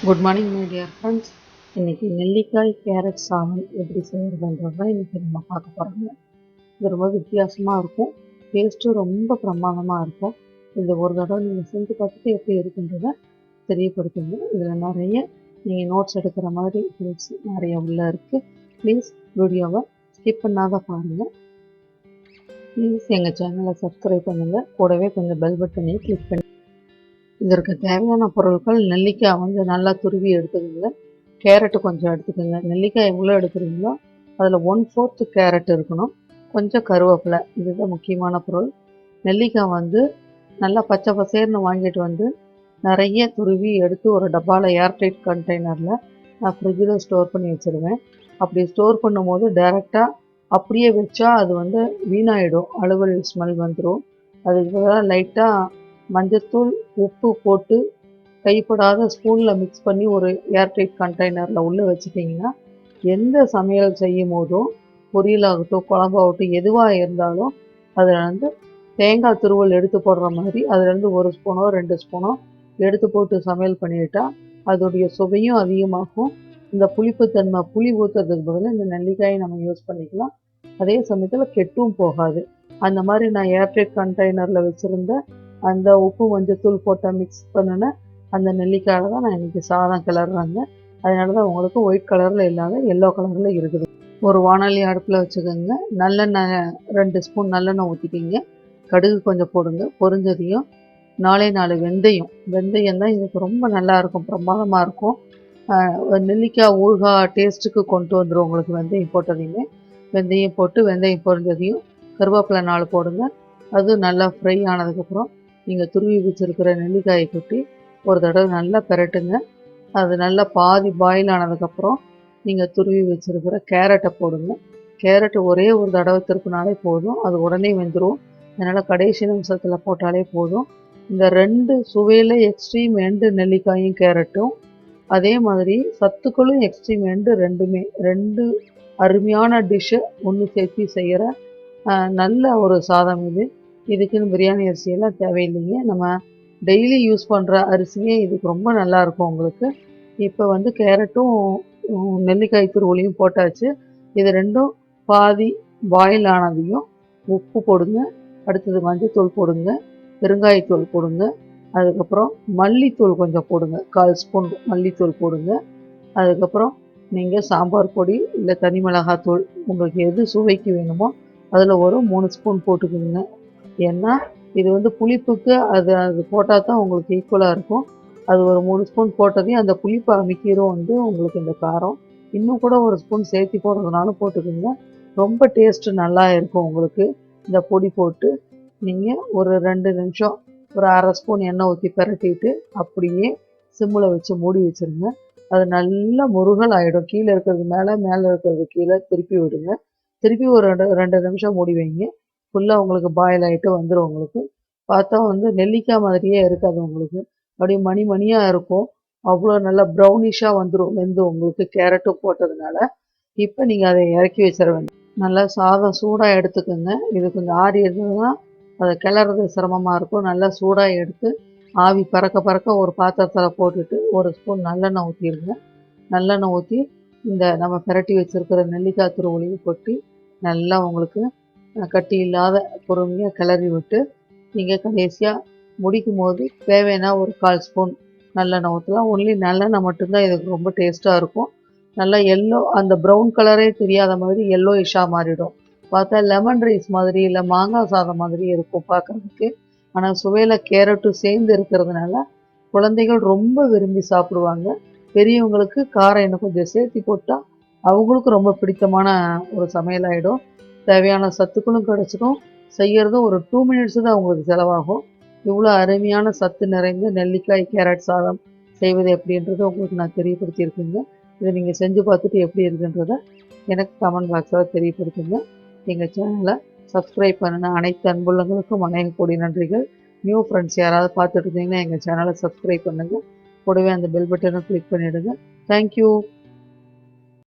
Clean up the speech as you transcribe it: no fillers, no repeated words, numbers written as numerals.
Good morning my dear friends. இன்றைக்கி நெல்லிக்காய் carrot சாதம் எப்படி செய்கிறதுன்றது தான் இன்றைக்கி நம்ம பார்க்க போகிறோங்க. இது ரொம்ப வித்தியாசமாக இருக்கும், டேஸ்ட்டும் ரொம்ப பிரமாதமாக இருக்கும். இந்த ஒரு தடவை நீங்கள் செஞ்சு பார்த்துட்டு எப்படி இருக்குன்றதை தெரியப்படுத்துங்க. இதில் நிறைய நீங்கள் நோட்ஸ் எடுக்கிற மாதிரி டிப்ஸ் நிறைய உள்ளே இருக்குது. ப்ளீஸ் வீடியோவை ஸ்கிப் பண்ணாத பாருங்கள். ப்ளீஸ் எங்கள் சேனலை சப்ஸ்கிரைப் பண்ணுங்கள், கூடவே கொஞ்சம் பெல் பட்டனையும் கிளிக் பண்ணி. இதற்கு தேவையான பொருட்கள்: நெல்லிக்காய் நல்லா துருவி எடுத்துக்கோங்க, கேரட்டு கொஞ்சம் எடுத்துக்கோங்க. நெல்லிக்காய் எவ்வளோ எடுக்கிறீங்களோ அதில் 1/4 கேரட் இருக்கணும், கொஞ்சம் கருவேப்பிலை, இதுதான் முக்கியமான பொருள். நெல்லிக்காய் நல்லா பச்சை பசேர்னு வாங்கிட்டு நிறைய துருவி எடுத்து ஒரு டப்பாவில் ஏர்டைட் கண்டெய்னரில் நான் ஃப்ரிட்ஜில் ஸ்டோர் பண்ணி வச்சுருவேன். அப்படி ஸ்டோர் பண்ணும்போது டைரெக்டாக அப்படியே வச்சா அது வீணாயிடும், அலுவல் ஸ்மெல் வந்துடும். அதுக்கு பதிலாக லைட்டாக மஞ்சத்தூள், உப்பு போட்டு கைப்படாத ஸ்பூனில் மிக்ஸ் பண்ணி ஒரு ஏர்டைட் கண்டெய்னரில் உள்ளே வச்சுட்டிங்கன்னா எந்த சமையல் செய்யும் போதும், பொரியலாகட்டும் குழம்பாகட்டும் எதுவாக இருந்தாலும் அதில் தேங்காய் துருவல் எடுத்து போடுற மாதிரி அதுலேருந்து 1 ஸ்பூனோ 2 ஸ்பூனோ எடுத்து போட்டு சமையல் பண்ணிட்டா அதோடைய சுவையும் அதிகமாகும். இந்த புளிப்புத்தன்மை, புளி ஊற்றுறதுக்கு பதிலாக இந்த நெல்லிக்காயை நம்ம யூஸ் பண்ணிக்கலாம். அதே சமயத்தில் கெட்டும் போகாது. அந்த மாதிரி நான் ஏர்டைட் கண்டெய்னரில் வச்சுருந்த அந்த உப்பு மஞ்சத்தூள் போட்ட மிக்ஸ் பண்ணின அந்த நெல்லிக்காயில் தான் நான் இன்றைக்கி சாதம் கிளறுறாங்க. அதனால தான் உங்களுக்கு ஒயிட் கலரில் இல்லாத எல்லோ கலரில் இருக்குது. ஒரு வானொலி அடுப்பில் வச்சுக்கோங்க. நல்லெண்ணெய் 2 ஸ்பூன் நல்லெண்ணெய் ஊற்றிக்கிங்க. கடுகு கொஞ்சம் போடுங்க. பொரிஞ்சதையும் 4 வெந்தயம் தான் இதுக்கு ரொம்ப நல்லாயிருக்கும், பிரமாதமாக இருக்கும். நெல்லிக்காய் ஊறுகாய் டேஸ்ட்டுக்கு கொண்டு வந்துடும் உங்களுக்கு வெந்தயம் போட்டதையுமே. வெந்தயம் போட்டு வெந்தயம் பொரிஞ்சதையும் கருவேப்பிலை 4 போடுங்க. அது நல்லா ஃப்ரை ஆனதுக்கப்புறம் நீங்கள் துருவி வச்சுருக்கிற நெல்லிக்காயை கொட்டி ஒரு தடவை நல்லா பெரட்டுங்க. அது நல்லா பாதி பாயில் ஆனதுக்கப்புறம் நீங்கள் துருவி வச்சுருக்கிற கேரட்டை போடுங்க. கேரட்டு ஒரே ஒரு தடவை திருப்பினாலே போதும், அது உடனே வெந்துடும். அதனால் கடைசி நிமிஷத்தில் போட்டாலே போதும். இந்த 2 சுவையில் எக்ஸ்ட்ரீம் எண்டு நெல்லிக்காயும் கேரட்டும், அதே மாதிரி சத்துக்களும் எக்ஸ்ட்ரீம் எண்டு, 2 அருமையான டிஷ்ஷை ஒன்று சேர்த்து செய்கிற நல்ல ஒரு சாதம் இது. இதுக்குன்னு பிரியாணி அரிசியெல்லாம் தேவையில்லைங்க, நம்ம டெய்லி யூஸ் பண்ணுற அரிசியே இதுக்கு ரொம்ப நல்லாயிருக்கும் உங்களுக்கு. இப்போ கேரட்டும் நெல்லிக்காய் துருவலையும் போட்டாச்சு. இது ரெண்டும் பாதி பாயில் ஆனதையும் உப்பு போடுங்க. அடுத்தது மஞ்சத்தூள் போடுங்க, பெருங்காயத்தூள் போடுங்க. அதுக்கப்புறம் மல்லித்தூள் கொஞ்சம் போடுங்க, 1/4 ஸ்பூன் மல்லித்தூள் போடுங்க. அதுக்கப்புறம் நீங்கள் சாம்பார் பொடி இல்லை தனி மிளகாத்தூள் உங்களுக்கு எது சுவைக்கு வேணுமோ அதில் ஒரு 3 ஸ்பூன் போட்டுக்கோங்க. ஏன்னா இது புளிப்புக்கு அது போட்டால் தான் உங்களுக்கு ஈக்குவலாக இருக்கும். அது ஒரு 3 ஸ்பூன் போட்டதையும் அந்த புளிப்பை அமைக்கிறோம் உங்களுக்கு இந்த காரம். இன்னும் கூட ஒரு ஸ்பூன் சேர்த்து போடுறதுனாலும் போட்டுக்கோங்க, ரொம்ப டேஸ்ட்டு நல்லா இருக்கும் உங்களுக்கு. இந்த பொடி போட்டு நீங்கள் ஒரு 2 நிமிஷம் ஒரு 1/2 ஸ்பூன் எண்ணெய் ஊற்றி பரட்டிட்டு அப்படியே சிம்மில் வச்சு மூடி வச்சுருங்க. அது நல்லா முருகல் ஆகிடும். கீழே இருக்கிறது மேலே, மேலே இருக்கிறது கீழே திருப்பி விடுங்க. திருப்பி ஒரு 2 நிமிஷம் மூடி வைங்க. ஃபுல்லாக உங்களுக்கு பாயில் ஆகிட்டு வந்துடும். உங்களுக்கு பார்த்தா நெல்லிக்காய் மாதிரியே இருக்காது, உங்களுக்கு அப்படியே மணியாக இருக்கும். அவ்வளோ நல்லா ப்ரௌனிஷாக வந்துடும் வெந்து உங்களுக்கு கேரட்டும் போட்டதுனால. இப்போ நீங்கள் அதை இறக்கி வச்சிட வேண்டும். நல்லா சாதம் சூடாக எடுத்துக்கோங்க. இது கொஞ்சம் ஆறி இருந்ததுன்னா அதை கிளறது சிரமமாக இருக்கும். நல்லா சூடாக எடுத்து ஆவி பறக்க ஒரு பாத்திரத்தில் போட்டுட்டு 1 ஸ்பூன் நல்லெண்ணெய் ஊற்றிடுங்க. நல்லெண்ணெய் ஊற்றி இந்த நம்ம பிரட்டி வச்சுருக்கிற நெல்லிக்காய் துருவலையும் கொட்டி நல்லா உங்களுக்கு கட்டி இல்லாத பொறுமையாக கிளறி விட்டு நீங்கள் கடைசியாக முடிக்கும் போது தேவைன்னா ஒரு 1/4 ஸ்பூன் நல்லெண்ணெய் ஊற்றலாம். ஒன்லி நல்லெண்ணெய் மட்டும்தான் இதுக்கு ரொம்ப டேஸ்ட்டாக இருக்கும். நல்லா எல்லோ, அந்த ப்ரௌன் கலரே தெரியாத மாதிரி எல்லோயிஷாக மாறிடும். பார்த்தா லெமன் ரைஸ் மாதிரி இல்லை மாங்காய் சாதம் மாதிரி இருக்கும் பார்க்குறதுக்கு. ஆனால் சுவையில் கேரட்டும் சேர்ந்து இருக்கிறதுனால குழந்தைகள் ரொம்ப விரும்பி சாப்பிடுவாங்க. பெரியவங்களுக்கு காரம் இன்னும் கொஞ்சம் சேர்த்து போட்டால் அவங்களுக்கும் ரொம்ப பிடித்தமான ஒரு சமையல் ஆகிடும். தேவையான சத்துக்களும் கிடச்சிடும். செய்கிறதும் ஒரு 2 மினிட்ஸ் தான் உங்களுக்கு செலவாகும். இவ்வளோ அருமையான சத்து நிறைந்த நெல்லிக்காய் கேரட் சாதம் செய்வது எப்படின்றது உங்களுக்கு நான் தெரியப்படுத்தியிருக்கேங்க. இதை நீங்கள் செஞ்சு பார்த்துட்டு எப்படி இருக்குன்றதை எனக்கு கமெண்ட் பாக்ஸில் தெரியப்படுத்துங்க. எங்கள் சேனலை சப்ஸ்கிரைப் பண்ணின அனைத்து அன்புள்ளங்களுக்கும் அநேக கோடி நன்றிகள். நியூ ஃப்ரெண்ட்ஸ் யாராவது பார்த்துட்டு இருந்தீங்கன்னா எங்கள் சேனலை சப்ஸ்கிரைப் பண்ணுங்கள், கூடவே அந்த பெல் பட்டனை கிளிக் பண்ணிவிடுங்க. தேங்க்யூ.